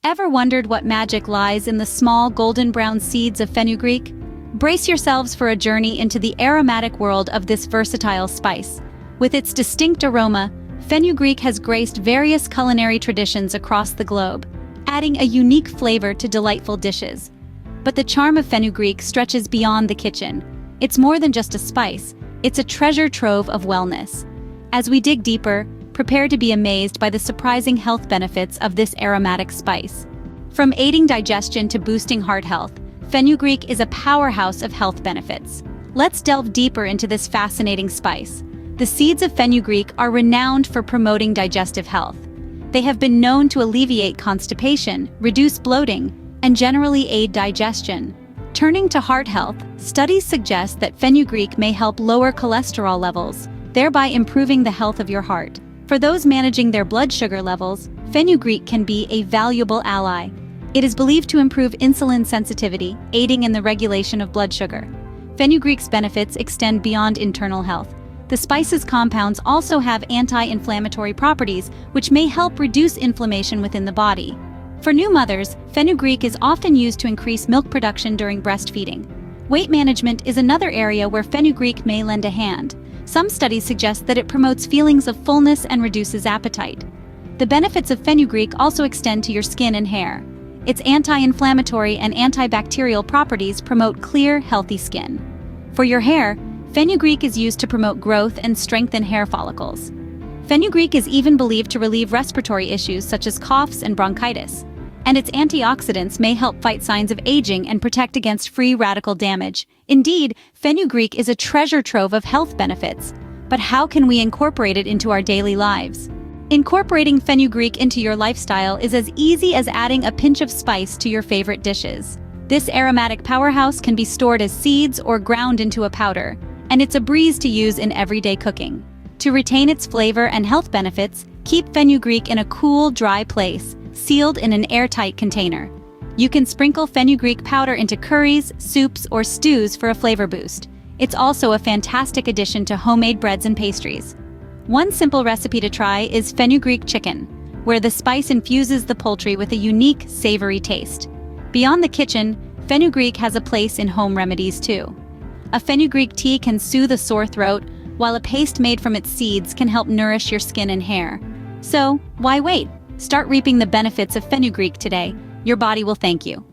Ever wondered what magic lies in the small golden brown seeds of fenugreek? Brace yourselves for a journey into the aromatic world of this versatile spice. With its distinct aroma, fenugreek has graced various culinary traditions across the globe, adding a unique flavor to delightful dishes. But the charm of fenugreek stretches beyond the kitchen. It's more than just a spice, it's a treasure trove of wellness. As we dig deeper, prepare to be amazed by the surprising health benefits of this aromatic spice. From aiding digestion to boosting heart health, fenugreek is a powerhouse of health benefits. Let's delve deeper into this fascinating spice. The seeds of fenugreek are renowned for promoting digestive health. They have been known to alleviate constipation, reduce bloating, and generally aid digestion. Turning to heart health, studies suggest that fenugreek may help lower cholesterol levels, thereby improving the health of your heart. For those managing their blood sugar levels, fenugreek can be a valuable ally. It is believed to improve insulin sensitivity, aiding in the regulation of blood sugar. Fenugreek's benefits extend beyond internal health. The spice's compounds also have anti-inflammatory properties, which may help reduce inflammation within the body. For new mothers, fenugreek is often used to increase milk production during breastfeeding. Weight management is another area where fenugreek may lend a hand. Some studies suggest that it promotes feelings of fullness and reduces appetite. The benefits of fenugreek also extend to your skin and hair. Its anti-inflammatory and antibacterial properties promote clear, healthy skin. For your hair, fenugreek is used to promote growth and strengthen hair follicles. Fenugreek is even believed to relieve respiratory issues such as coughs and bronchitis, and its antioxidants may help fight signs of aging and protect against free radical damage. Indeed, fenugreek is a treasure trove of health benefits. But how can we incorporate it into our daily lives? Incorporating fenugreek into your lifestyle is as easy as adding a pinch of spice to your favorite dishes. This aromatic powerhouse can be stored as seeds or ground into a powder, and it's a breeze to use in everyday cooking. To retain its flavor and health benefits, keep fenugreek in a cool, dry place, sealed in an airtight container. You can sprinkle fenugreek powder into curries, soups, or stews for a flavor boost. It's also a fantastic addition to homemade breads and pastries. One simple recipe to try is fenugreek chicken, where the spice infuses the poultry with a unique, savory taste. Beyond the kitchen, fenugreek has a place in home remedies too. A fenugreek tea can soothe a sore throat, while a paste made from its seeds can help nourish your skin and hair. So, why wait? Start reaping the benefits of fenugreek today. Your body will thank you.